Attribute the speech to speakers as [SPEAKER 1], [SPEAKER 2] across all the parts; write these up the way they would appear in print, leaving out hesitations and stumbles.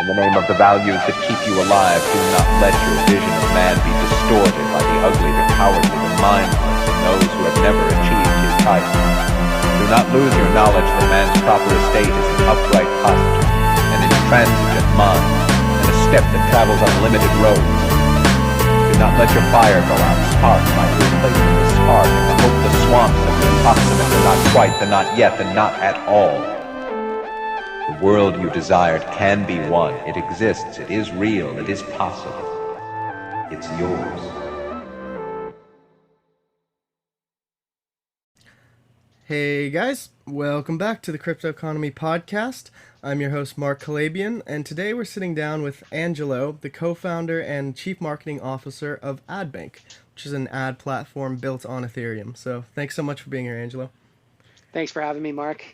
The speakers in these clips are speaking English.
[SPEAKER 1] the name of the values that keep you alive. Do not let your vision of man be distorted by the ugly, the cowardly, the mindless, and those who have never achieved his title. Do not lose your knowledge that man's proper estate is an upright posture, an intransigent mind, and a step that travels on limited roads. Do not let your fire go out. Spark might replace the spark, and the hopeless swamps of the approximate, the not quite, the not yet, the not at all. The world you desired can be won. It exists. It is real. It is possible. It's yours.
[SPEAKER 2] Hey guys, welcome back to the Crypto Economy Podcast. I'm your host Mark Calabian, and today we're sitting down with Angelo, the co-founder and chief marketing officer of Adbank, which is an ad platform built on Ethereum. So thanks so much for being here, Angelo.
[SPEAKER 3] Thanks for having me, Mark.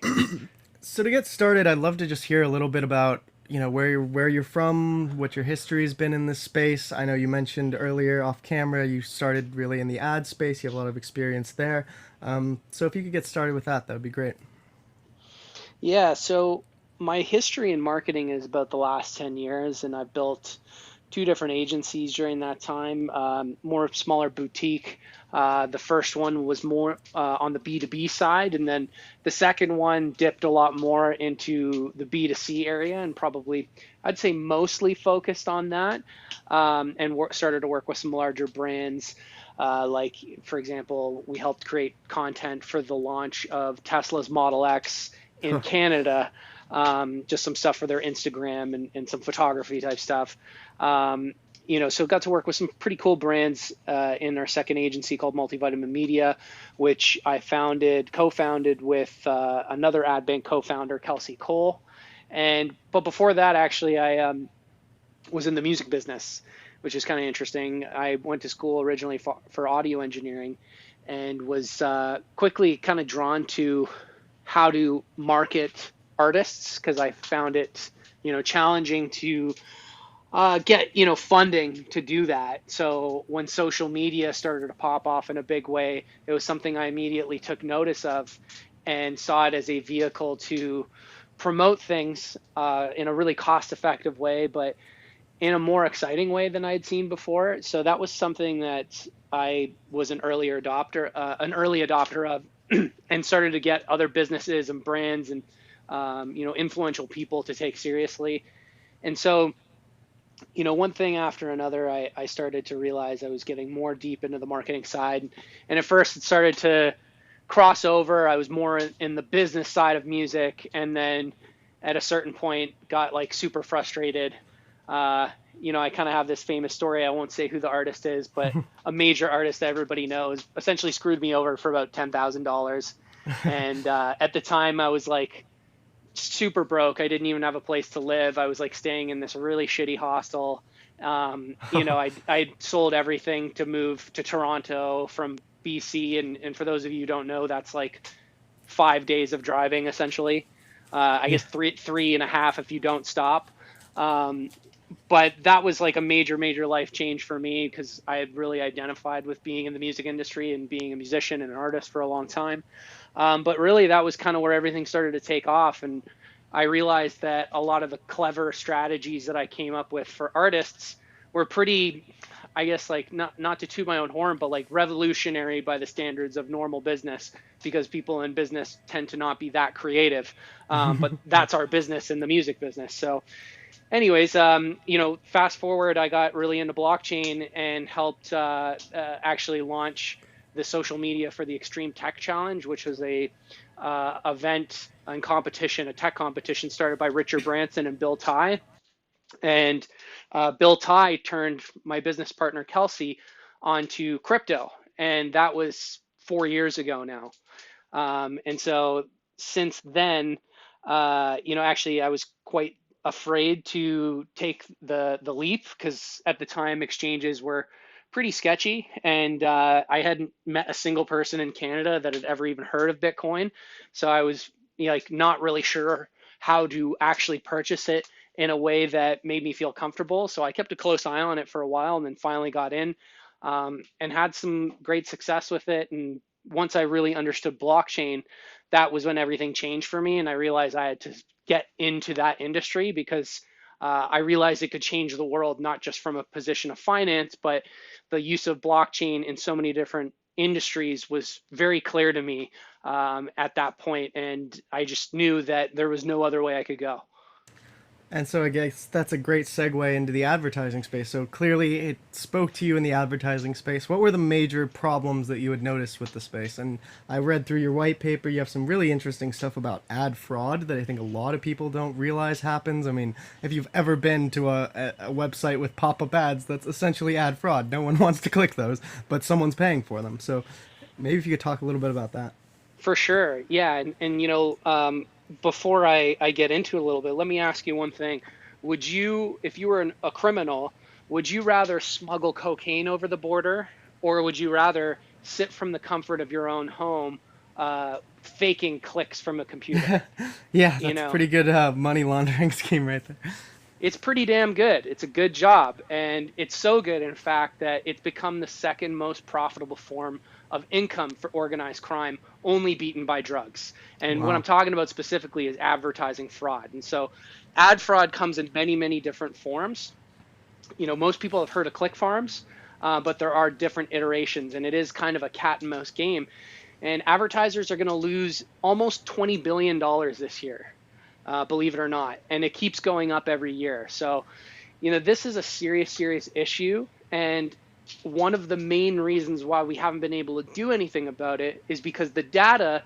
[SPEAKER 2] So to get started, I'd love to just hear a little bit about, where you're from, what your history's been in this space. I know you mentioned earlier off camera you started really in the ad space. You have a lot of experience there. So if you could get started with that would be great.
[SPEAKER 3] Yeah, so my history in marketing is about the last 10 years, and I've built two different agencies during that time, more smaller boutique. The first one was more on the B2B side, and then the second one dipped a lot more into the B2C area, and probably, I'd say, mostly focused on that, and started to work with some larger brands. Like, for example, we helped create content for the launch of Tesla's Model X in Canada, just some stuff for their Instagram and some photography type stuff. So got to work with some pretty cool brands in our second agency called Multivitamin Media, which I co-founded with another Adbank co-founder, Kelsey Cole. But before that, actually, I was in the music business, which is kind of interesting. I went to school originally for audio engineering and was quickly kind of drawn to how to market artists, because I found it, challenging to get, funding to do that. So when social media started to pop off in a big way, it was something I immediately took notice of and saw it as a vehicle to promote things in a really cost-effective way, but in a more exciting way than I'd seen before. So that was something that I was an early adopter of, and started to get other businesses and brands and influential people to take seriously. And so, one thing after another, I started to realize I was getting more deep into the marketing side. And at first it started to cross over. I was more in the business side of music, and then at a certain point got like super frustrated. I kind of have this famous story. I won't say who the artist is, but a major artist that everybody knows essentially screwed me over for about $10,000. And at the time I was like super broke. I didn't even have a place to live. I was like staying in this really shitty hostel. I sold everything to move to Toronto from BC. And for those of you who don't know, that's like 5 days of driving essentially. I guess three and a half if you don't stop. But that was like a major life change for me, because I had really identified with being in the music industry and being a musician and an artist for a long time. But really that was kind of where everything started to take off. And I realized that a lot of the clever strategies that I came up with for artists were pretty, I guess, like not to toot my own horn, but like revolutionary by the standards of normal business, because people in business tend to not be that creative. But that's our business in the music business. So anyways, fast forward, I got really into blockchain and helped actually launch the social media for the Extreme Tech Challenge, which was a event and competition, a tech competition started by Richard Branson and Bill Tai. And Bill Tai turned my business partner, Kelsey, onto crypto. And that was 4 years ago now. And so since then, actually I was quite afraid to take the leap, because at the time exchanges were pretty sketchy, and I hadn't met a single person in Canada that had ever even heard of Bitcoin. So I was not really sure how to actually purchase it in a way that made me feel comfortable. So I kept a close eye on it for a while, and then finally got in and had some great success with it. And once I really understood blockchain, that was when everything changed for me, and I realized I had to get into that industry, because I realized it could change the world, not just from a position of finance, but the use of blockchain in so many different industries was very clear to me at that point, and I just knew that there was no other way I could go.
[SPEAKER 2] And so I guess that's a great segue into the advertising space. So clearly it spoke to you in the advertising space. What were the major problems that you had noticed with the space? And I read through your white paper. You have some really interesting stuff about ad fraud that I think a lot of people don't realize happens. I mean, if you've ever been to a website with pop-up ads, that's essentially ad fraud. No one wants to click those, but someone's paying for them. So maybe if you could talk a little bit about that.
[SPEAKER 3] For sure. Yeah. And before I get into it a little bit, let me ask you one thing. Would you, if you were a criminal, would you rather smuggle cocaine over the border, or would you rather sit from the comfort of your own home, faking clicks from a computer?
[SPEAKER 2] Yeah,
[SPEAKER 3] You
[SPEAKER 2] that's a
[SPEAKER 3] know,
[SPEAKER 2] pretty good money laundering scheme right there.
[SPEAKER 3] it's pretty damn good. It's a good job. And it's so good, in fact, that it's become the second most profitable form of income for organized crime, only beaten by drugs. And what I'm
[SPEAKER 2] Wow.
[SPEAKER 3] talking about specifically is advertising fraud. And so ad fraud comes in many, many different forms. Most people have heard of click farms, but there are different iterations, and it is kind of a cat and mouse game. And advertisers are going to lose almost $20 billion this year, believe it or not. And it keeps going up every year. So, this is a serious, serious issue. And one of the main reasons why we haven't been able to do anything about it is because the data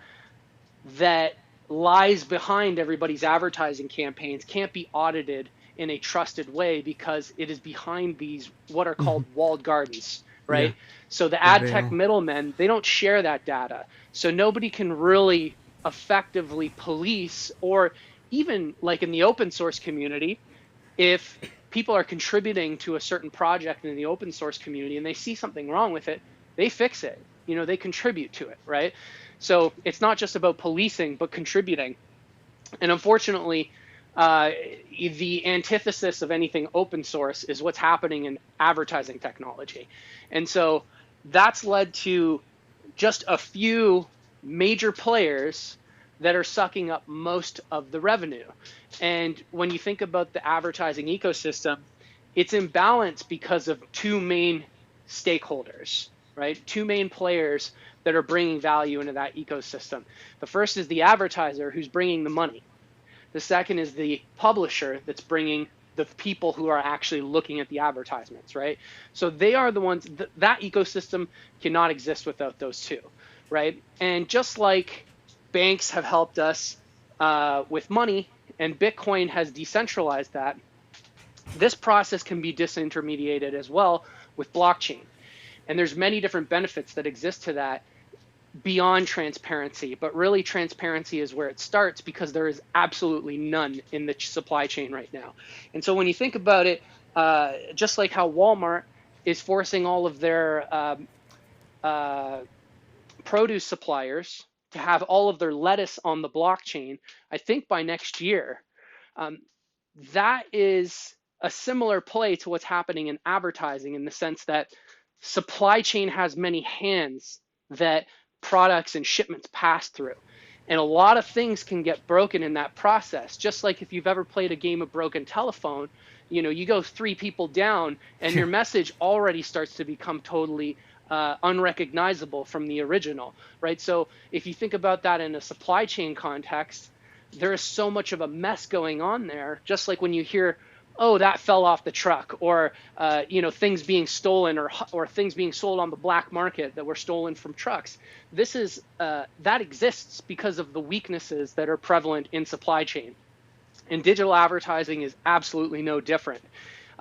[SPEAKER 3] that lies behind everybody's advertising campaigns can't be audited in a trusted way because it is behind these what are called walled gardens,
[SPEAKER 2] Yeah,
[SPEAKER 3] right? So the
[SPEAKER 2] the
[SPEAKER 3] ad tech
[SPEAKER 2] veil.
[SPEAKER 3] middlemen, they don't share that data. So nobody can really effectively police, or even like in the open source community, if people are contributing to a certain project in the open source community and they see something wrong with it, they fix it. They contribute to it, right? So it's not just about policing, but contributing. And unfortunately, the antithesis of anything open source is what's happening in advertising technology. And so that's led to just a few major players that are sucking up most of the revenue. And when you think about the advertising ecosystem, it's imbalanced because of two main stakeholders, right? Two main players that are bringing value into that ecosystem. The first is the advertiser who's bringing the money. The second is the publisher that's bringing the people who are actually looking at the advertisements, right? So they are the ones, that ecosystem cannot exist without those two, right? And just like banks have helped us with money, and Bitcoin has decentralized that, this process can be disintermediated as well with blockchain. And there's many different benefits that exist to that beyond transparency, but really transparency is where it starts because there is absolutely none in the supply chain right now. And so when you think about it, just like how Walmart is forcing all of their produce suppliers to have all of their lettuce on the blockchain, I think by next year, um, that is a similar play to what's happening in advertising in the sense that supply chain has many hands that products and shipments pass through. And a lot of things can get broken in that process. Just like if you've ever played a game of broken telephone, you go three people down and your message already starts to become totally unrecognizable from the original, right? So if you think about that in a supply chain context, there is so much of a mess going on there. Just like when you hear, oh, that fell off the truck, or things being stolen, or things being sold on the black market that were stolen from trucks. This is that exists because of the weaknesses that are prevalent in supply chain, and digital advertising is absolutely no different.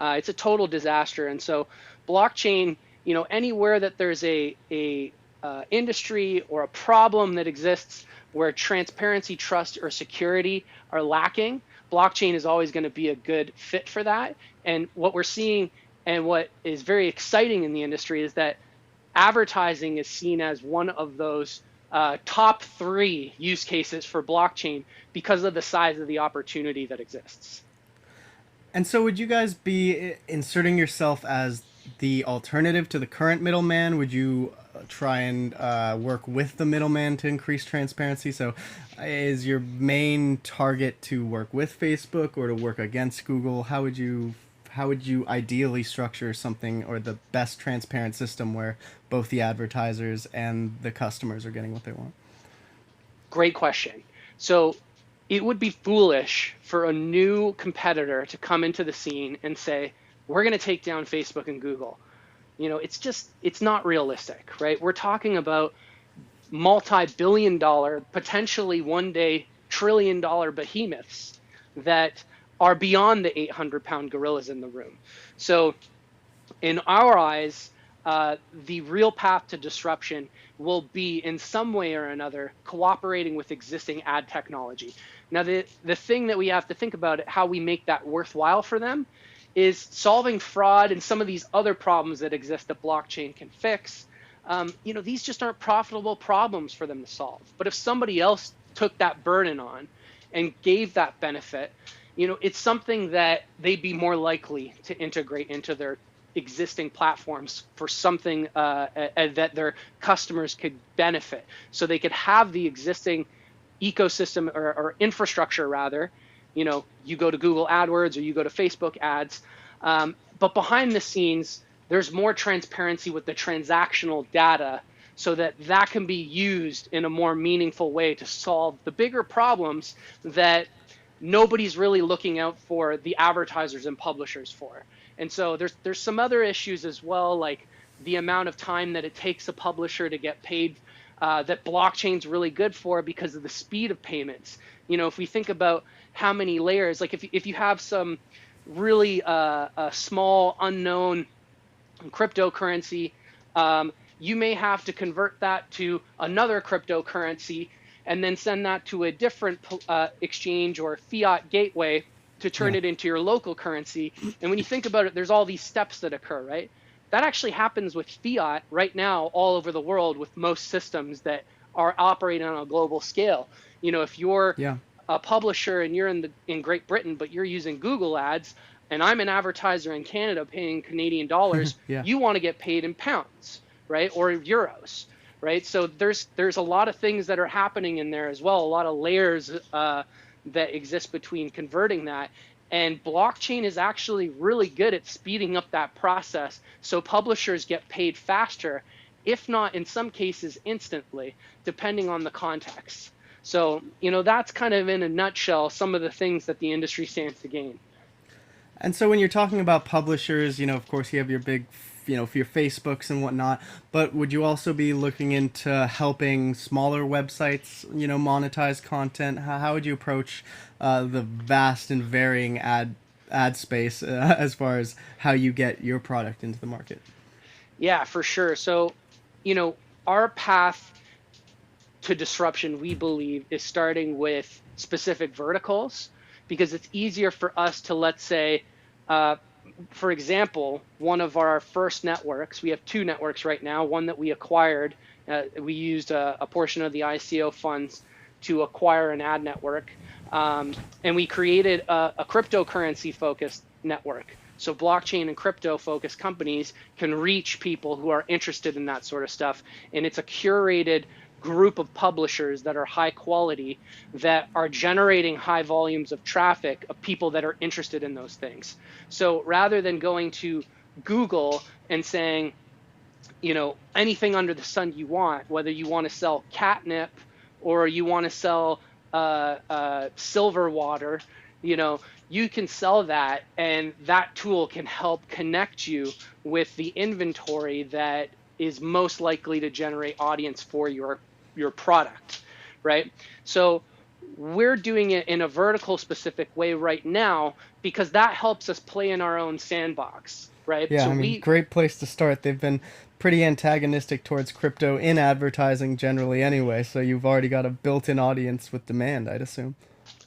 [SPEAKER 3] It's a total disaster, and so blockchain, anywhere that there's a industry or a problem that exists where transparency, trust, or security are lacking, blockchain is always going to be a good fit for that. And what we're seeing and what is very exciting in the industry is that advertising is seen as one of those top three use cases for blockchain because of the size of the opportunity that exists.
[SPEAKER 2] And so would you guys be inserting yourself as the alternative to the current middleman? Would you try and work with the middleman to increase transparency? So is your main target to work with Facebook or to work against Google? How would you ideally structure something, or the best transparent system where both the advertisers and the customers are getting what they want?
[SPEAKER 3] Great question. So it would be foolish for a new competitor to come into the scene and say, we're going to take down Facebook and Google. It's not realistic, right? We're talking about multi-billion dollar, potentially one day trillion-dollar behemoths that are beyond the 800-pound gorillas in the room. So in our eyes, the real path to disruption will be in some way or another cooperating with existing ad technology. Now, the thing that we have to think about, how we make that worthwhile for them, is solving fraud and some of these other problems that exist that blockchain can fix. These just aren't profitable problems for them to solve. But if somebody else took that burden on and gave that benefit, it's something that they'd be more likely to integrate into their existing platforms for something that their customers could benefit. So they could have the existing ecosystem or infrastructure rather. You go to Google AdWords or you go to Facebook ads. But behind the scenes, there's more transparency with the transactional data so that can be used in a more meaningful way to solve the bigger problems that nobody's really looking out for the advertisers and publishers for. And so there's some other issues as well, like the amount of time that it takes a publisher to get paid, that blockchain's really good for because of the speed of payments. If we think about how many layers, like if you have some really small unknown cryptocurrency, you may have to convert that to another cryptocurrency and then send that to a different exchange or fiat gateway to turn it into your local currency. And when you think about it, there's all these steps that occur, right? That actually happens with fiat right now all over the world with most systems that are operating on a global scale. If you're a publisher and you're in Great Britain, but you're using Google ads, and I'm an advertiser in Canada paying Canadian dollars, you want to get paid in pounds, right? Or euros, right? So there's a lot of things that are happening in there as well, a lot of layers that exist between converting that. And blockchain is actually really good at speeding up that process so publishers get paid faster, if not in some cases instantly, depending on the context. So, that's kind of in a nutshell some of the things that the industry stands to gain.
[SPEAKER 2] And so when you're talking about publishers, of course you have your big, for your Facebooks and whatnot, but would you also be looking into helping smaller websites, monetize content? How would you approach the vast and varying ad space as far as how you get your product into the market?
[SPEAKER 3] Yeah, for sure. So, our path to disruption, we believe, is starting with specific verticals, because it's easier for us to, let's say, for example, one of our first networks, we have two networks right now, one that we acquired, we used a portion of the ICO funds to acquire an ad network, and we created a cryptocurrency focused network. So blockchain and crypto focused companies can reach people who are interested in that sort of stuff, and it's a curated group of publishers that are high quality, that are generating high volumes of traffic of people that are interested in those things. So rather than going to Google and saying, anything under the sun you want, whether you want to sell catnip or you want to sell silver water, you can sell that, and that tool can help connect you with the inventory that is most likely to generate audience for your product, right? So we're doing it in a vertical specific way right now because that helps us play in our own sandbox, right?
[SPEAKER 2] Yeah,
[SPEAKER 3] So
[SPEAKER 2] great place to start. They've been pretty antagonistic towards crypto in advertising generally anyway, so you've already got a built-in audience with demand, I'd assume.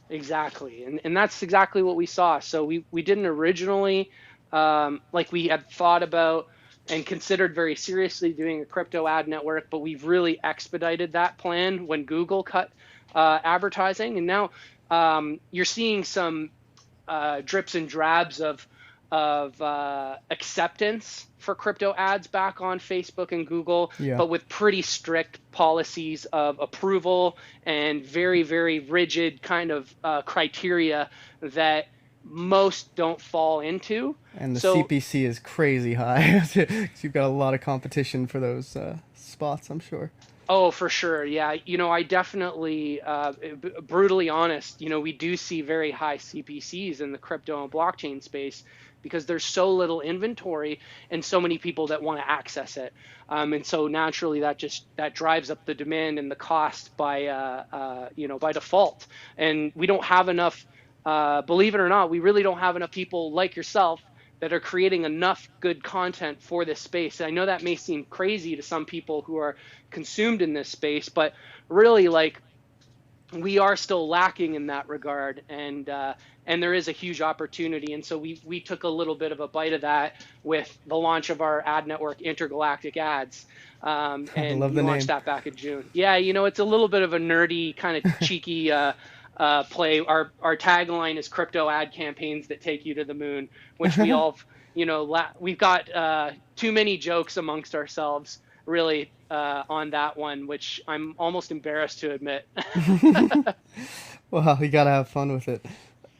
[SPEAKER 3] Exactly, and that's exactly what we saw. So we didn't originally, like we had thought about and considered very seriously doing a crypto ad network, but we've really expedited that plan when Google cut advertising. And now you're seeing some drips and drabs of acceptance for crypto ads back on Facebook and Google,
[SPEAKER 2] Yeah.
[SPEAKER 3] but with pretty strict policies of approval and very, very rigid kind of criteria that most don't fall into.
[SPEAKER 2] And the
[SPEAKER 3] So,
[SPEAKER 2] CPC is crazy high. So you've got a lot of competition for those spots, I'm sure.
[SPEAKER 3] oh, for sure. Yeah. I definitely, brutally honest, we do see very high CPCs in the crypto and blockchain space because there's so little inventory and so many people that want to access it. And so naturally that drives up the demand and the cost by default. And we don't have enough, believe it or not, we really don't have enough people like yourself that are creating enough good content for this space. I know that may seem crazy to some people who are consumed in this space, but really, like, we are still lacking in that regard, and there is a huge opportunity. And so we took a little bit of a bite of that with the launch of our ad network, Intergalactic Ads,
[SPEAKER 2] I
[SPEAKER 3] and
[SPEAKER 2] love
[SPEAKER 3] we
[SPEAKER 2] the
[SPEAKER 3] launched
[SPEAKER 2] name.
[SPEAKER 3] that back in June. Yeah, it's a little bit of a nerdy kind of cheeky play. Our tagline is crypto ad campaigns that take you to the moon, which we all, we've got too many jokes amongst ourselves, really, on that one, which I'm almost embarrassed to admit.
[SPEAKER 2] Well, you gotta have fun with it.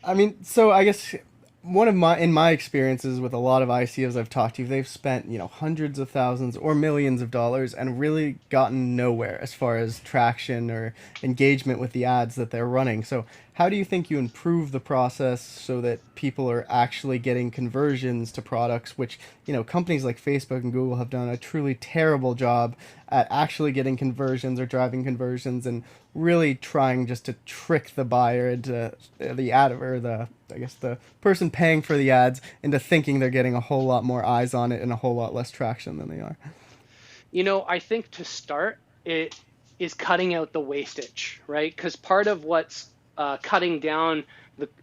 [SPEAKER 2] I mean, so I guess one of my experiences with a lot of ICOs I've talked to, they've spent hundreds of thousands or millions of dollars and really gotten nowhere as far as traction or engagement with the ads that they're running. So how do you think you improve the process so that people are actually getting conversions to products, which companies like Facebook and Google have done a truly terrible job at actually getting conversions or driving conversions, and really trying just to trick the buyer into the ad, or the person paying for the ads, into thinking they're getting a whole lot more eyes on it and a whole lot less traction than they are.
[SPEAKER 3] I think to start, it is cutting out the wastage, right? Because part of what's cutting down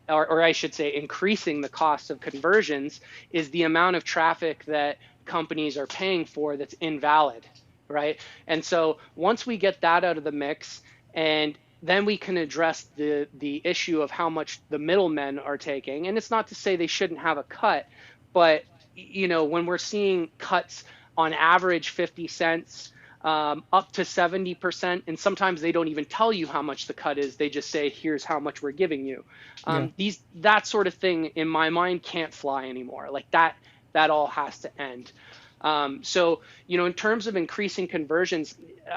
[SPEAKER 3] or I should say, increasing the cost of conversions is the amount of traffic that companies are paying for that's invalid, right? And so once we get that out of the mix, and then we can address the issue of how much the middlemen are taking. And it's not to say they shouldn't have a cut, but when we're seeing cuts on average 50 cents up to 70%, and sometimes they don't even tell you how much the cut is. They just say, here's how much we're giving you. That sort of thing in my mind can't fly anymore. Like that all has to end. So, in terms of increasing conversions,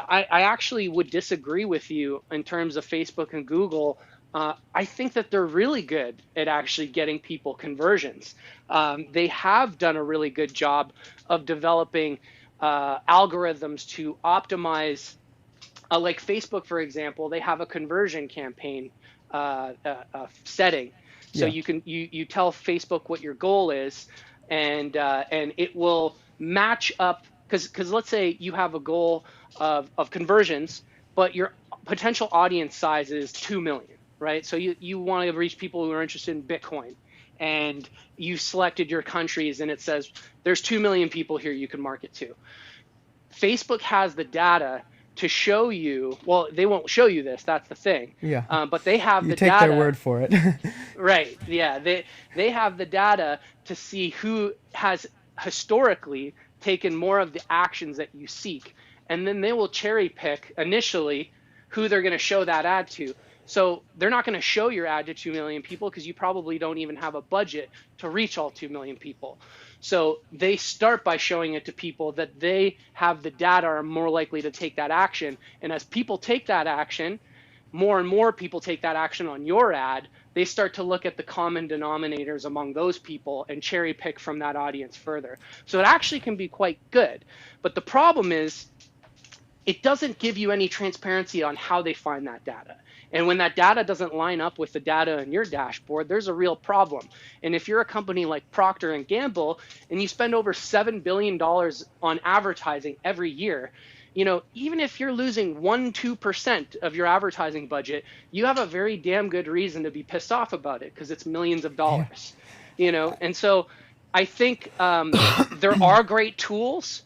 [SPEAKER 3] I actually would disagree with you in terms of Facebook and Google. I think that they're really good at actually getting people conversions. They have done a really good job of developing algorithms to optimize, like Facebook, for example. They have a conversion campaign setting. So
[SPEAKER 2] Yeah.
[SPEAKER 3] you tell Facebook what your goal is, and it will match up, because let's say you have a goal of conversions, but your potential audience size is 2 million, right? So you want to reach people who are interested in Bitcoin, and you selected your countries, and it says there's 2 million people here you can market to. Facebook has the data to show you, well, they won't show you this, that's the thing.
[SPEAKER 2] Yeah.
[SPEAKER 3] But they have
[SPEAKER 2] You
[SPEAKER 3] the
[SPEAKER 2] take
[SPEAKER 3] data.
[SPEAKER 2] their word for it.
[SPEAKER 3] Right. Yeah. They have the data to see who has historically taken more of the actions that you seek. And then they will cherry pick initially who they're going to show that ad to. So they're not going to show your ad to 2 million people because you probably don't even have a budget to reach all 2 million people. So they start by showing it to people that they have the data are more likely to take that action. And as people take that action, more and more people take that action on your ad, they start to look at the common denominators among those people and cherry pick from that audience further. So it actually can be quite good. But the problem is it doesn't give you any transparency on how they find that data. And when that data doesn't line up with the data in your dashboard, there's a real problem. And if you're a company like Procter & Gamble and you spend over $7 billion on advertising every year, even if you're losing 1-2% of your advertising budget, you have a very damn good reason to be pissed off about it because it's millions of dollars. And so I think there are great tools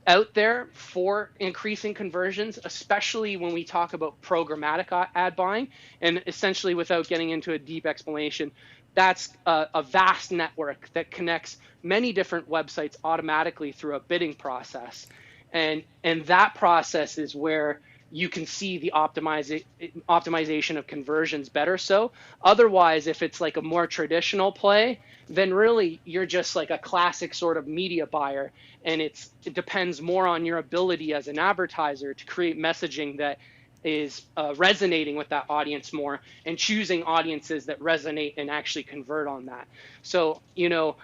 [SPEAKER 3] out there for increasing conversions, especially when we talk about programmatic ad buying. And essentially, without getting into a deep explanation, that's a vast network that connects many different websites automatically through a bidding process. And that process is where you can see the optimization of conversions better. So otherwise, if it's like a more traditional play, then really you're just like a classic sort of media buyer, and it depends more on your ability as an advertiser to create messaging that is resonating with that audience more, and choosing audiences that resonate and actually convert on that. So, to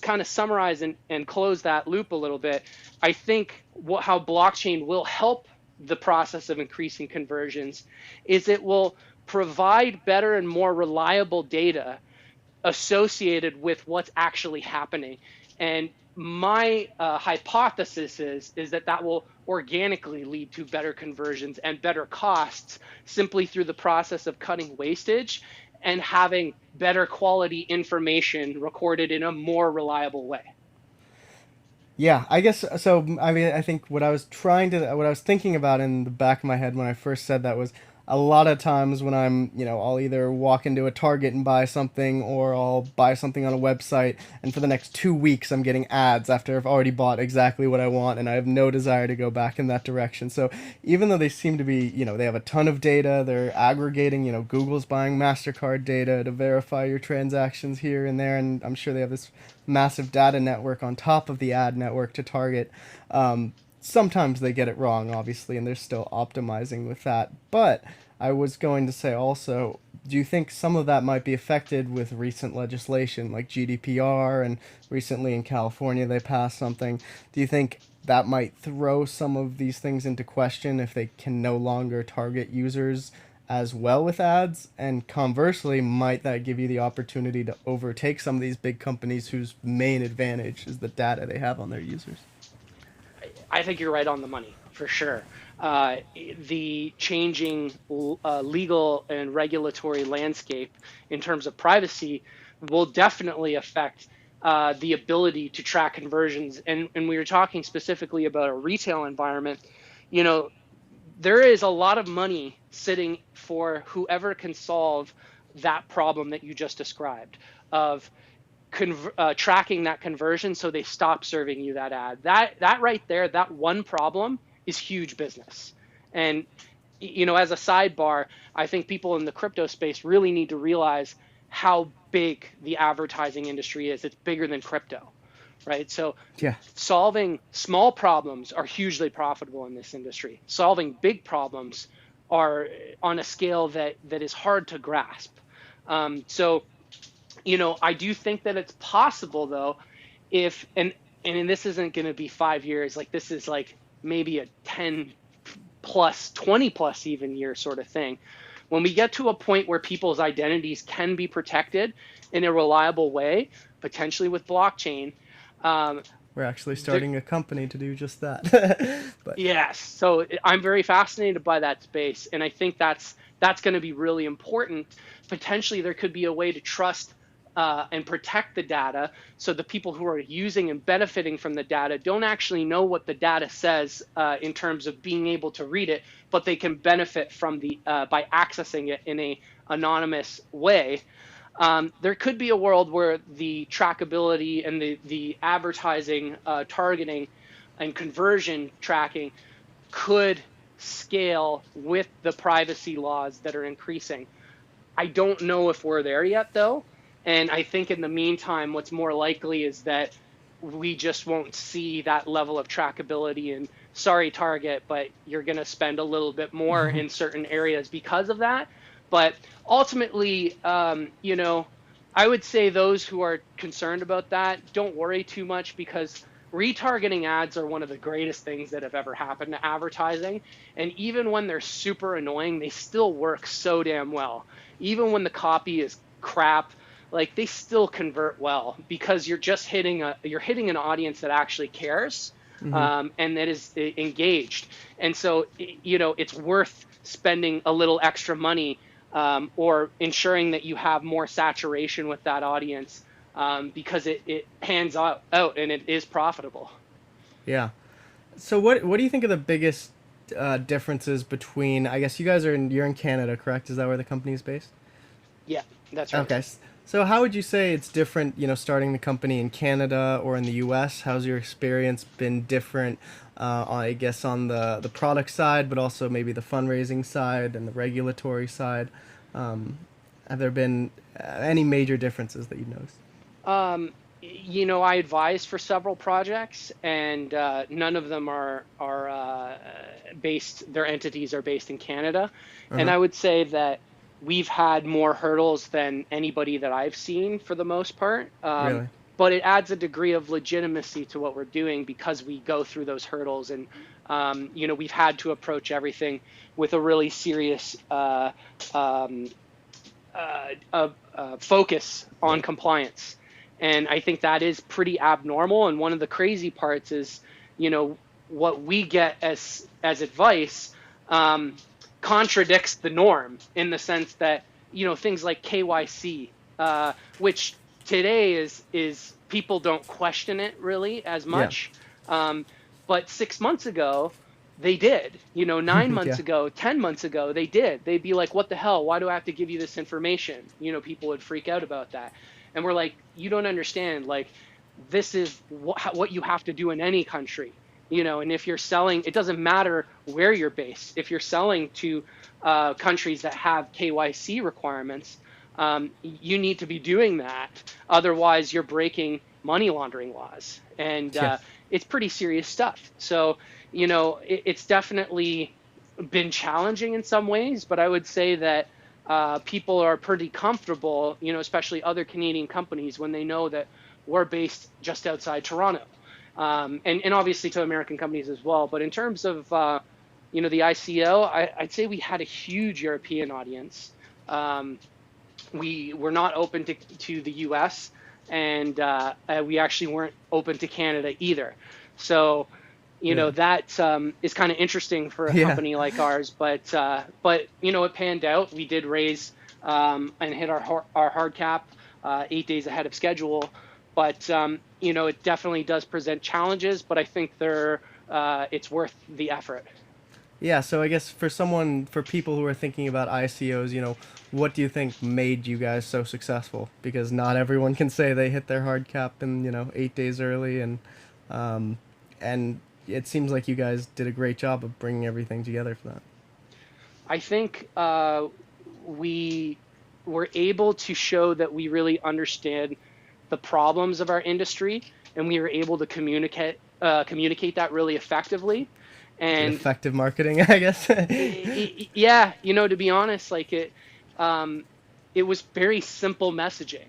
[SPEAKER 3] kind of summarize and close that loop a little bit, I think how blockchain will help the process of increasing conversions is it will provide better and more reliable data associated with what's actually happening. And my hypothesis is that will organically lead to better conversions and better costs simply through the process of cutting wastage and having better quality information recorded in a more reliable way.
[SPEAKER 2] Yeah, I guess so. I mean, I think what I was thinking about in the back of my head when I first said that was a lot of times when I'll either walk into a Target and buy something, or I'll buy something on a website, and for the next 2 weeks I'm getting ads after I've already bought exactly what I want, and I have no desire to go back in that direction. So even though they seem to be, they have a ton of data, they're aggregating, Google's buying MasterCard data to verify your transactions here and there, and I'm sure they have this massive data network on top of the ad network to target. Sometimes they get it wrong, obviously, and they're still optimizing with that. But I was going to say also, do you think some of that might be affected with recent legislation like GDPR, and recently in California they passed something? Do you think that might throw some of these things into question if they can no longer target users as well with ads? And conversely, might that give you the opportunity to overtake some of these big companies whose main advantage is the data they have on their users?
[SPEAKER 3] I think you're right on the money, for sure. The changing legal and regulatory landscape in terms of privacy will definitely affect the ability to track conversions. And we were talking specifically about a retail environment. There is a lot of money sitting for whoever can solve that problem that you just described of tracking that conversion so they stop serving you that ad. That right there, that one problem is huge business. And as a sidebar, I think people in the crypto space really need to realize how big the advertising industry is. It's bigger than crypto, right? So
[SPEAKER 2] Yeah.
[SPEAKER 3] solving small problems are hugely profitable in this industry. Solving big problems are on a scale that is hard to grasp. So I do think that it's possible, though, if and this isn't going to be 5 years, like this is like maybe a 10 plus, 20 plus even year sort of thing. When we get to a point where people's identities can be protected in a reliable way, potentially with blockchain.
[SPEAKER 2] We're actually starting a company to do just that. But
[SPEAKER 3] Yes, so I'm very fascinated by that space, and I think that's going to be really important. Potentially, there could be a way to trust and protect the data, so the people who are using and benefiting from the data don't actually know what the data says in terms of being able to read it, but they can benefit from by accessing it in a anonymous way. There could be a world where the trackability and the advertising targeting and conversion tracking could scale with the privacy laws that are increasing. I don't know if we're there yet, though. And I think in the meantime, what's more likely is that we just won't see that level of trackability. And sorry, Target, but you're going to spend a little bit more in certain areas because of that. But ultimately, I would say those who are concerned about that, don't worry too much, because retargeting ads are one of the greatest things that have ever happened to advertising. And even when they're super annoying, they still work so damn well. Even when the copy is crap, like they still convert well, because you're just hitting an audience that actually cares, and that is engaged. And so, it's worth spending a little extra money, or ensuring that you have more saturation with that audience, because it pans out and it is profitable.
[SPEAKER 2] yeah. So what do you think are the biggest differences between? I guess you're in Canada, correct? Is that where the company is based?
[SPEAKER 3] Yeah. That's right.
[SPEAKER 2] Okay. So how would you say it's different, starting the company in Canada or in the US? How's your experience been different, I guess, on the product side, but also maybe the fundraising side and the regulatory side? Um, have there been any major differences that you've noticed?
[SPEAKER 3] I advised for several projects, and none of them are based. Their entities are based in Canada, and
[SPEAKER 2] Uh-huh.
[SPEAKER 3] I would say that we've had more hurdles than anybody that I've seen for the most part.
[SPEAKER 2] Really?
[SPEAKER 3] But it adds a degree of legitimacy to what we're doing because we go through those hurdles, and we've had to approach everything with a really serious um, focus on compliance. And I think that is pretty abnormal. And one of the crazy parts is, what we get as advice contradicts the norm in the sense that, things like KYC, which today is people don't question it really as
[SPEAKER 2] Yeah.
[SPEAKER 3] much. But 6 months ago, they did. 9 months
[SPEAKER 2] Yeah.
[SPEAKER 3] ago, 10 months ago, they did. They'd be like, what the hell? Why do I have to give you this information? People would freak out about that. And we're like, you don't understand. Like, this is what you have to do in any country. And if you're selling, it doesn't matter where you're based. If you're selling to countries that have KYC requirements, you need to be doing that. Otherwise, you're breaking money laundering laws. And
[SPEAKER 2] Yeah.
[SPEAKER 3] it's pretty serious stuff. So, it's definitely been challenging in some ways, but I would say that people are pretty comfortable, especially other Canadian companies, when they know that we're based just outside Toronto. And obviously to American companies as well. But in terms of, the ICO, I'd say we had a huge European audience. We were not open to the US, and we actually weren't open to Canada either. So,
[SPEAKER 2] Really?
[SPEAKER 3] that is kind of interesting for a
[SPEAKER 2] Yeah.
[SPEAKER 3] company like ours. But it panned out. We did raise and hit our hard cap 8 days ahead of schedule. But it definitely does present challenges. But I think it's worth the effort.
[SPEAKER 2] Yeah, so I guess for people who are thinking about ICOs, what do you think made you guys so successful? Because not everyone can say they hit their hard cap in, 8 days early, um, and it seems like you guys did a great job of bringing everything together for that.
[SPEAKER 3] I think we were able to show that we really understand the problems of our industry, and we were able to communicate that really effectively.
[SPEAKER 2] Good
[SPEAKER 3] And
[SPEAKER 2] effective marketing, I guess.
[SPEAKER 3] yeah, to be honest, like um, it was very simple messaging,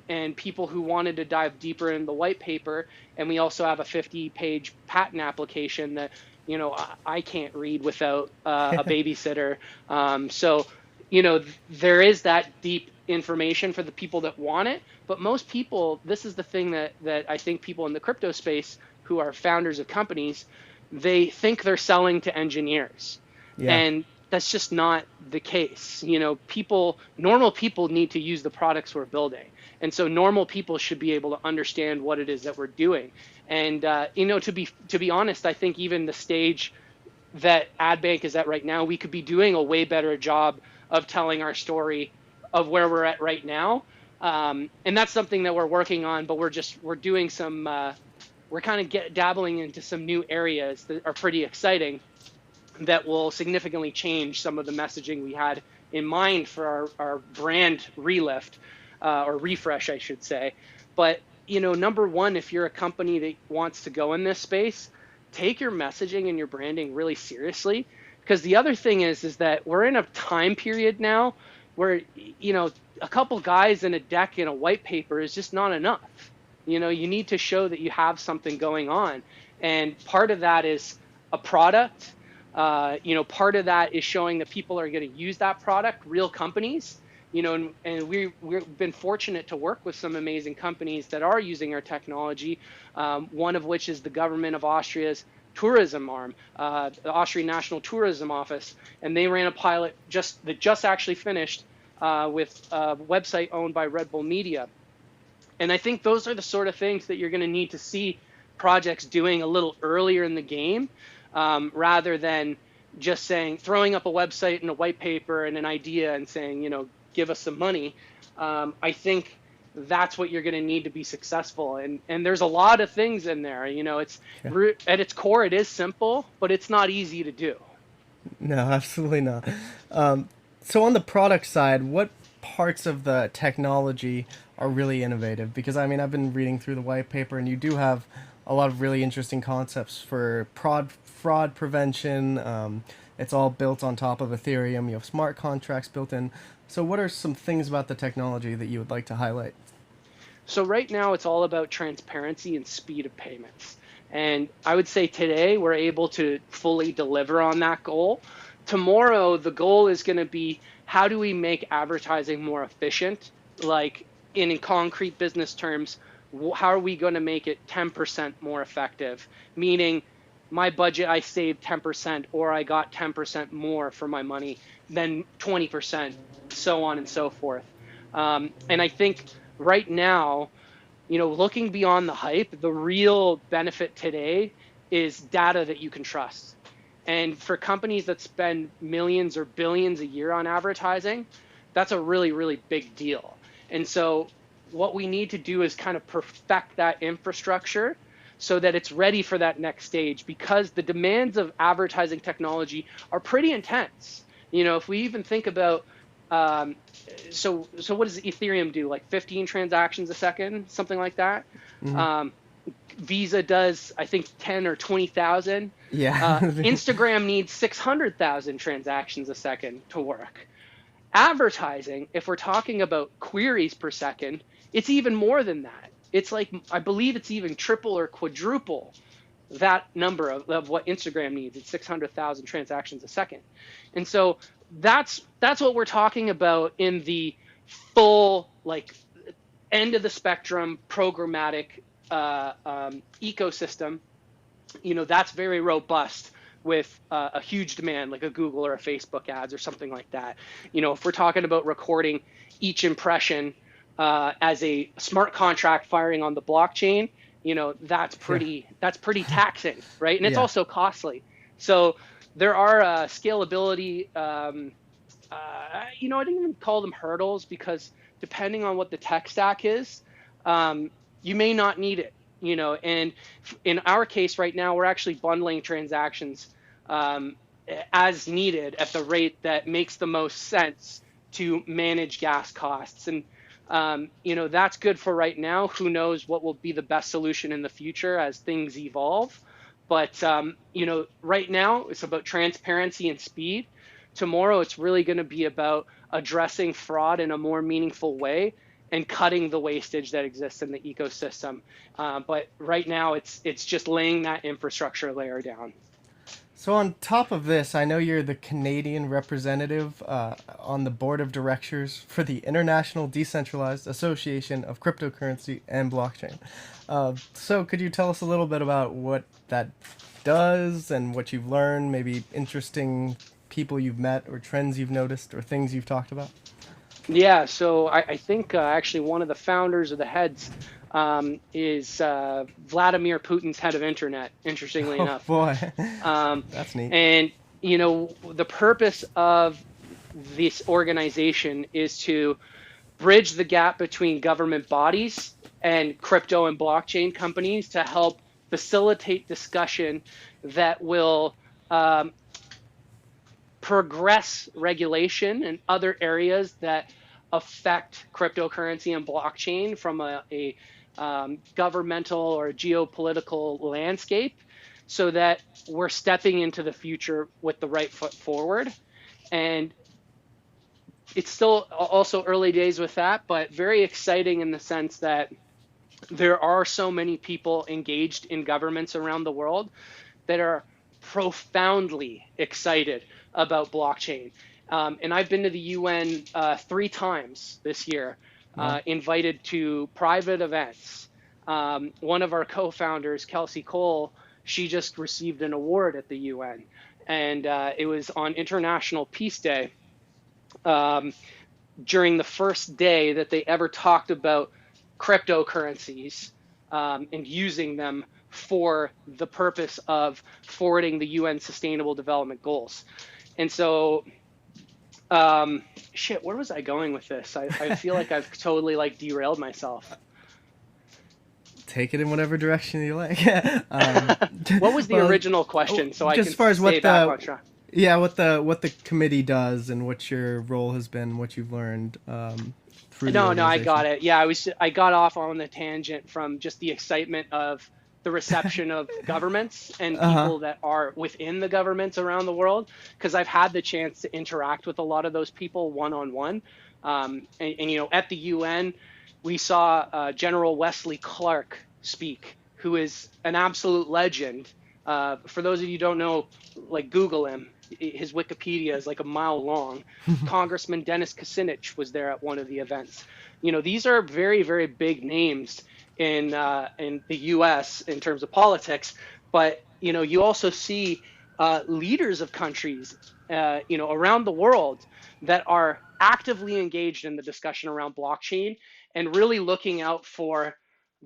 [SPEAKER 3] and people who wanted to dive deeper in the white paper, and we also have a 50-page patent application that, I can't read without a babysitter. So, there is that deep information for the people that want it, but most people, this is the thing that I think people in the crypto space who are founders of companies, they think they're selling to engineers.
[SPEAKER 2] Yeah.
[SPEAKER 3] And that's just not the case. Normal people need to use the products we're building. And so normal people should be able to understand what it is that we're doing. And, to be honest, I think even the stage that Adbank is at right now, we could be doing a way better job of telling our story of where we're at right now. And that's something that we're working on, but we're doing we're kind of dabbling into some new areas that are pretty exciting that will significantly change some of the messaging we had in mind for our brand relift or refresh, I should say. But, number one, if you're a company that wants to go in this space, take your messaging and your branding really seriously. Because the other thing is that we're in a time period now where, a couple guys in a deck in a white paper is just not enough. You need to show that you have something going on. And part of that is a product. Part of that is showing that people are going to use that product, real companies. And we've been fortunate to work with some amazing companies that are using our technology, one of which is the government of Austria's tourism arm, the Austrian National Tourism Office. And they ran a pilot that just actually finished with a website owned by Red Bull Media. And I think those are the sort of things that you're going to need to see projects doing a little earlier in the game, rather than just throwing up a website and a white paper and an idea and saying, give us some money. I think that's what you're going to need to be successful. And there's a lot of things in there. It's
[SPEAKER 2] Yeah.
[SPEAKER 3] at its core, it is simple, but it's not easy to do.
[SPEAKER 2] No, absolutely not. Um, so on the product side, what parts of the technology are really innovative? Because I mean, I've been reading through the white paper, and you do have a lot of really interesting concepts for fraud prevention. It's all built on top of Ethereum. You have smart contracts built in. So, what are some things about the technology that you would like to highlight?
[SPEAKER 3] So right now it's all about transparency and speed of payments. And I would say today we're able to fully deliver on that goal. Tomorrow the goal is going to be, how do we make advertising more efficient? Like in concrete business terms, how are we going to make it 10% more effective? Meaning my budget, I saved 10% or I got 10% more for my money than 20%, so on and so forth. And I think right now, looking beyond the hype, the real benefit today is data that you can trust. And for companies that spend millions or billions a year on advertising, that's a really, really big deal. And so what we need to do is kind of perfect that infrastructure so that it's ready for that next stage, because the demands of advertising technology are pretty intense. If we even think about um, so what does Ethereum do? Like 15 transactions a second, something like that.
[SPEAKER 2] Hmm.
[SPEAKER 3] Um, Visa does, I think, 10 or 20,000.
[SPEAKER 2] Yeah.
[SPEAKER 3] Instagram needs 600,000 transactions a second to work. Advertising, if we're talking about queries per second, it's even more than that. It's like, I believe it's even triple or quadruple that number of what Instagram needs. It's 600,000 transactions a second. And so that's what we're talking about in the full, like, end of the spectrum programmatic ecosystem. That's very robust with a huge demand like a Google or a Facebook ads or something like that. If we're talking about recording each impression as a smart contract firing on the blockchain,
[SPEAKER 2] Yeah.
[SPEAKER 3] that's pretty taxing, right? And it's
[SPEAKER 2] Yeah.
[SPEAKER 3] also costly. So there are scalability. I didn't even call them hurdles, because depending on what the tech stack is, you may not need it. And in our case right now, we're actually bundling transactions um, as needed at the rate that makes the most sense to manage gas costs. And that's good for right now. Who knows what will be the best solution in the future as things evolve. But right now it's about transparency and speed. Tomorrow it's really going to be about addressing fraud in a more meaningful way and cutting the wastage that exists in the ecosystem. But right now it's just laying that infrastructure layer down.
[SPEAKER 2] So on top of this, I know you're the Canadian representative on the board of directors for the International Decentralized Association of Cryptocurrency and Blockchain. So could you tell us a little bit about what that does and what you've learned, maybe interesting people you've met or trends you've noticed or things you've talked about?
[SPEAKER 3] Yeah, so I think actually one of the founders or the heads is Vladimir Putin's head of internet, interestingly
[SPEAKER 2] Oh
[SPEAKER 3] enough.
[SPEAKER 2] boy,
[SPEAKER 3] Um,
[SPEAKER 2] that's neat.
[SPEAKER 3] and, the purpose of this organization is to bridge the gap between government bodies and crypto and blockchain companies to help facilitate discussion that will progress regulation in other areas that affect cryptocurrency and blockchain from a governmental or geopolitical landscape, so that we're stepping into the future with the right foot forward. And it's still also early days with that, but very exciting in the sense that there are so many people engaged in governments around the world that are profoundly excited about blockchain. And I've been to the UN 3 times this year,
[SPEAKER 2] Wow.
[SPEAKER 3] invited to private events. One of our co-founders, Kelsey Cole, she just received an award at the UN, and it was on International Peace Day, um, during the first day that they ever talked about cryptocurrencies and using them for the purpose of forwarding the UN Sustainable Development Goals. And so Shit, where was I going with this? I feel like I've totally like derailed myself.
[SPEAKER 2] Take it in whatever direction you like.
[SPEAKER 3] What was the
[SPEAKER 2] Well,
[SPEAKER 3] original question so I
[SPEAKER 2] just
[SPEAKER 3] can
[SPEAKER 2] as far as
[SPEAKER 3] stay
[SPEAKER 2] what
[SPEAKER 3] back on track?
[SPEAKER 2] the committee does and what your role has been, what you've learned through the
[SPEAKER 3] No, I got
[SPEAKER 2] organization.
[SPEAKER 3] it. Yeah, I got off on the tangent from just the excitement of the reception of governments and
[SPEAKER 2] Uh huh.
[SPEAKER 3] people that are within the governments around the world, because I've had the chance to interact with a lot of those people one on one. And at the UN, we saw General Wesley Clark speak, who is an absolute legend. For those of you who don't know, like Google him. His Wikipedia is like a mile long. Congressman Dennis Kucinich was there at one of the events. These are very, very big names in the U.S. in terms of politics, but you also see leaders of countries, around the world that are actively engaged in the discussion around blockchain and really looking out for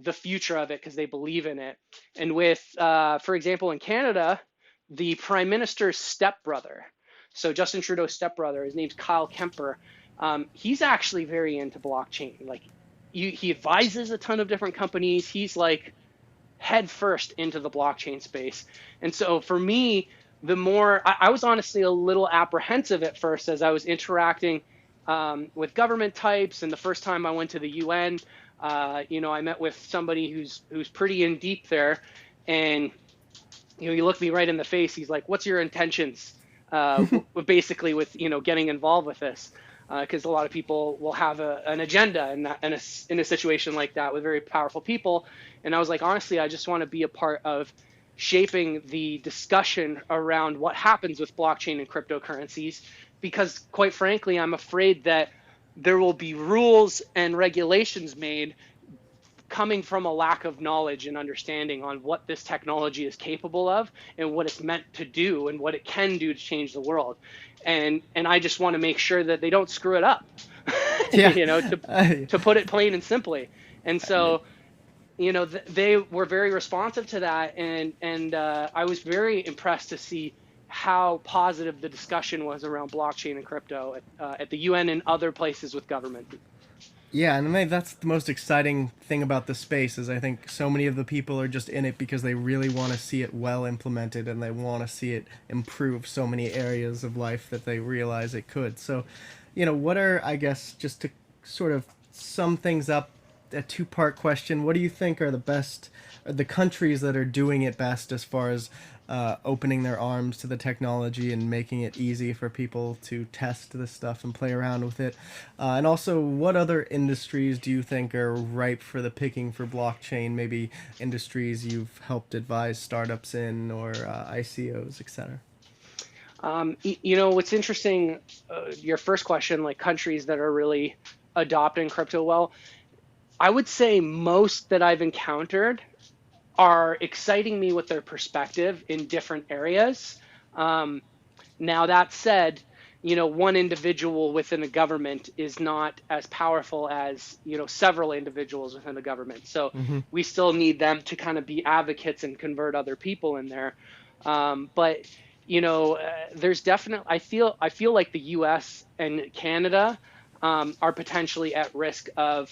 [SPEAKER 3] the future of it because they believe in it. And with, for example, in Canada, the Prime Minister's stepbrother, so Justin Trudeau's stepbrother, his name's Kyle Kemper. He's actually very into blockchain. Like, he advises a ton of different companies. He's like head first into the blockchain space. And so for me, the more I was honestly a little apprehensive at first as I was interacting with government types. And the first time I went to the UN, I met with somebody who's pretty in deep there, and he looked me right in the face. He's like, "What's your intentions?" Basically, with getting involved with this, because a lot of people will have an agenda in a situation like that with very powerful people. And I was like, honestly, I just want to be a part of shaping the discussion around what happens with blockchain and cryptocurrencies, because quite frankly, I'm afraid that there will be rules and regulations made coming from a lack of knowledge and understanding on what this technology is capable of and what it's meant to do and what it can do to change the world. And I just want to make sure that they don't screw it up,
[SPEAKER 2] Yeah.
[SPEAKER 3] to put it plain and simply. And so, they were very responsive to that. And I was very impressed to see how positive the discussion was around blockchain and crypto at the UN and other places with government.
[SPEAKER 2] Yeah, and I think that's the most exciting thing about the space is I think so many of the people are just in it because they really want to see it well implemented and they want to see it improve so many areas of life that they realize it could. So, what are, I guess, just to sort of sum things up, a two-part question, what do you think are the countries that are doing it best as far as opening their arms to the technology and making it easy for people to test this stuff and play around with it? And also, what other industries do you think are ripe for the picking for blockchain? Maybe industries you've helped advise startups in or ICOs, etc.
[SPEAKER 3] What's interesting, your first question, like countries that are really adopting crypto well, I would say most that I've encountered are exciting me with their perspective in different areas. Now, that said, one individual within a government is not as powerful as, several individuals within a government. So we still need them to kind of be advocates and convert other people in there. But, there's definitely, I feel like the US and Canada are potentially at risk of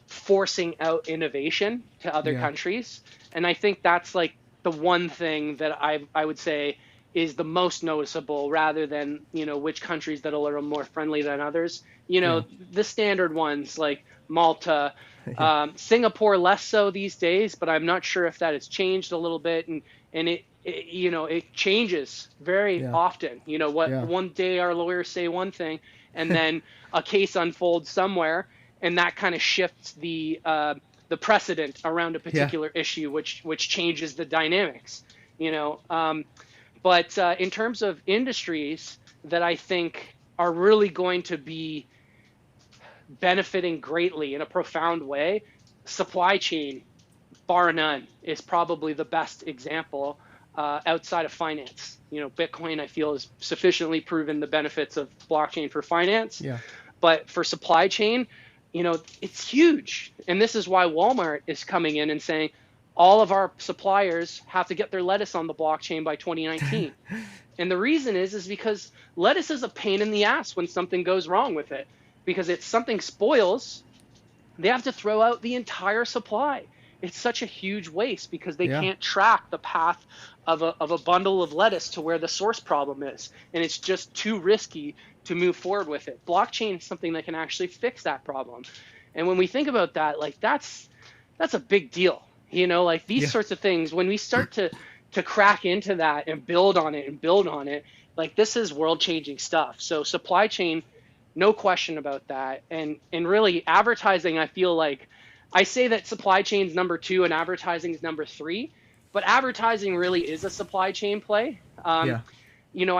[SPEAKER 3] forcing out innovation to other
[SPEAKER 2] Yeah.
[SPEAKER 3] countries. And I think that's like the one thing that I would say is the most noticeable, rather than, which countries that are a little more friendly than others.
[SPEAKER 2] Yeah.
[SPEAKER 3] The standard ones like Malta,
[SPEAKER 2] Yeah.
[SPEAKER 3] Singapore less so these days, but I'm not sure if that has changed a little bit. And it changes very
[SPEAKER 2] Yeah.
[SPEAKER 3] often. What
[SPEAKER 2] Yeah.
[SPEAKER 3] one day our lawyers say one thing, and then a case unfolds somewhere, and that kind of shifts the precedent around a
[SPEAKER 2] Yeah.
[SPEAKER 3] particular issue, which changes the dynamics. But in terms of industries that I think are really going to be benefiting greatly in a profound way, supply chain, bar none, is probably the best example outside of finance. Bitcoin, I feel, has sufficiently proven the benefits of blockchain for finance.
[SPEAKER 2] Yeah.
[SPEAKER 3] But for supply chain, it's huge. And this is why Walmart is coming in and saying, all of our suppliers have to get their lettuce on the blockchain by 2019. And the reason is because lettuce is a pain in the ass when something goes wrong with it, because if something spoils, they have to throw out the entire supply. It's such a huge waste because they
[SPEAKER 2] Yeah.
[SPEAKER 3] can't track the path of a bundle of lettuce to where the source problem is. And it's just too risky to move forward with it. Blockchain is something that can actually fix that problem. And when we think about that, like that's a big deal. Like these
[SPEAKER 2] Yeah.
[SPEAKER 3] sorts of things, when we start to crack into that and build on it, like this is world changing stuff. So supply chain, no question about that. And really advertising, I feel like I say that supply chain's number 2 and advertising is number 3, but advertising really is a supply chain play.
[SPEAKER 2] Yeah.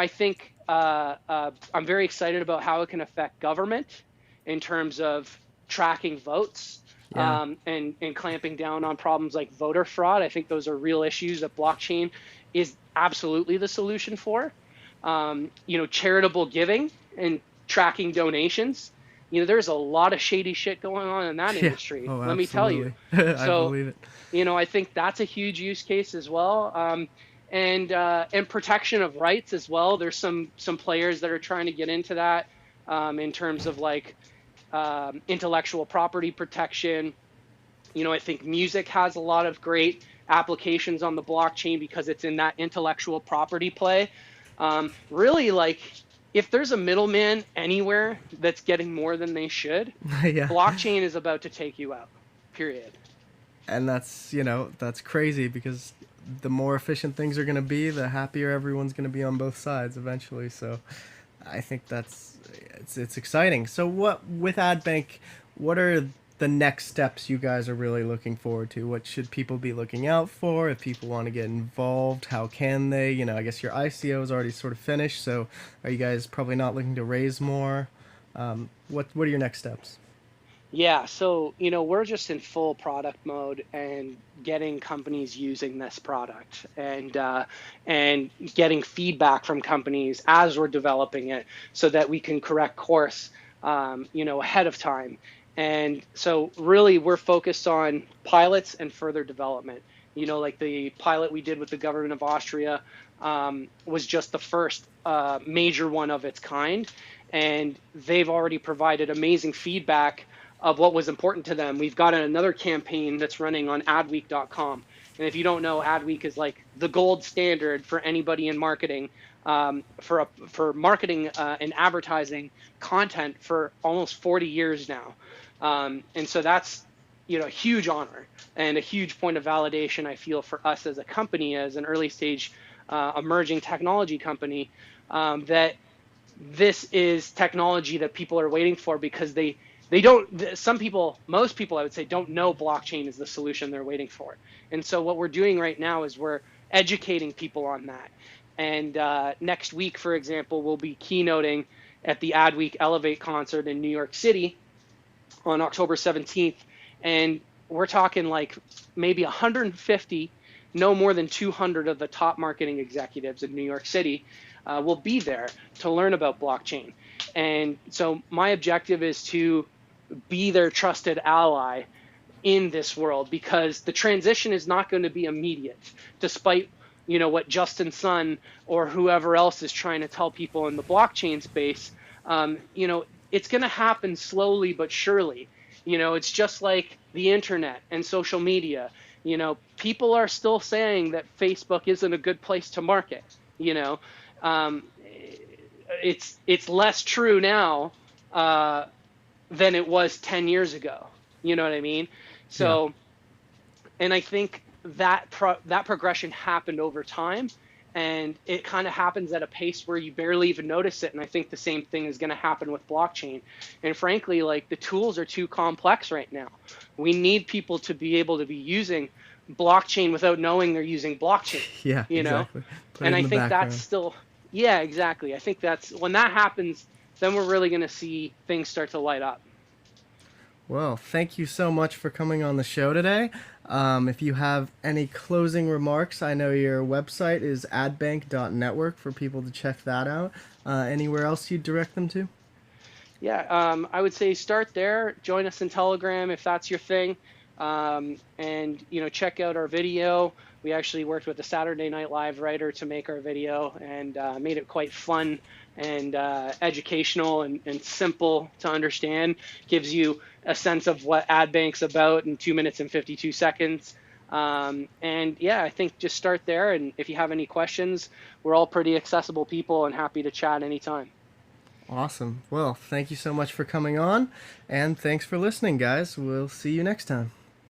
[SPEAKER 3] I think I'm very excited about how it can affect government in terms of tracking votes,
[SPEAKER 2] Yeah.
[SPEAKER 3] and clamping down on problems like voter fraud. I think those are real issues that blockchain is absolutely the solution for. Charitable giving and tracking donations. There's a lot of shady shit going on in that
[SPEAKER 2] Yeah.
[SPEAKER 3] industry.
[SPEAKER 2] Oh,
[SPEAKER 3] Let me tell you.
[SPEAKER 2] absolutely. I
[SPEAKER 3] So,
[SPEAKER 2] believe it.
[SPEAKER 3] I think that's a huge use case as well. And protection of rights as well. There's some players that are trying to get into that, in terms of like intellectual property protection. I think music has a lot of great applications on the blockchain because it's in that intellectual property play. Really, like if there's a middleman anywhere that's getting more than they should,
[SPEAKER 2] Yeah.
[SPEAKER 3] blockchain is about to take you out, period.
[SPEAKER 2] And that's crazy because the more efficient things are going to be, the happier everyone's going to be on both sides eventually. So I think it's exciting. So what with Adbank, what are the next steps you guys are really looking forward to? What should people be looking out for? If people want to get involved, how can they? I guess your ICO is already sort of finished, so are you guys probably not looking to raise more? What are your next steps?
[SPEAKER 3] Yeah, so we're just in full product mode and getting companies using this product, and getting feedback from companies as we're developing it so that we can correct course, ahead of time. And so really we're focused on pilots and further development. Like the pilot we did with the government of Austria was just the first major one of its kind, and they've already provided amazing feedback of what was important to them. We've got another campaign that's running on adweek.com. And if you don't know, Adweek is like the gold standard for anybody in marketing, for marketing and advertising content for almost 40 years now. And so that's a huge honor and a huge point of validation, I feel, for us as a company, as an early stage emerging technology company, that this is technology that people are waiting for, because most people I would say don't know blockchain is the solution they're waiting for. And so what we're doing right now is we're educating people on that. And next week, for example, we'll be keynoting at the Adweek Elevate concert in New York City on October 17th. And we're talking like maybe 150, no more than 200 of the top marketing executives in New York City will be there to learn about blockchain. And so my objective is to be their trusted ally in this world, because the transition is not going to be immediate, despite what Justin Sun or whoever else is trying to tell people in the blockchain space. It's going to happen slowly but surely. It's just like the internet and social media. People are still saying that Facebook isn't a good place to market. It's less true now than it was 10 years ago. You know what I mean? So, yeah. And I think that progression happened over time, and it kind of happens at a pace where you barely even notice it. And I think the same thing is going to happen with blockchain. And frankly, like, the tools are too complex right now. We need people to be able to be using blockchain without knowing they're using blockchain.
[SPEAKER 2] Yeah, exactly.
[SPEAKER 3] And I think that's still, yeah, exactly. I think that's when that happens, then we're really going to see things start to light up.
[SPEAKER 2] Well, thank you so much for coming on the show today. If you have any closing remarks, I know your website is adbank.network for people to check that out. Anywhere else you'd direct them to?
[SPEAKER 3] Yeah, I would say start there. Join us in Telegram if that's your thing. And check out our video. We actually worked with a Saturday Night Live writer to make our video, and made it quite fun and educational and simple to understand. Gives you a sense of what Adbank's about in 2 minutes and 52 seconds. And yeah, I think just start there. And if you have any questions, we're all pretty accessible people and happy to chat anytime.
[SPEAKER 2] Awesome. Well, thank you so much for coming on, and thanks for listening, guys. We'll see you next time.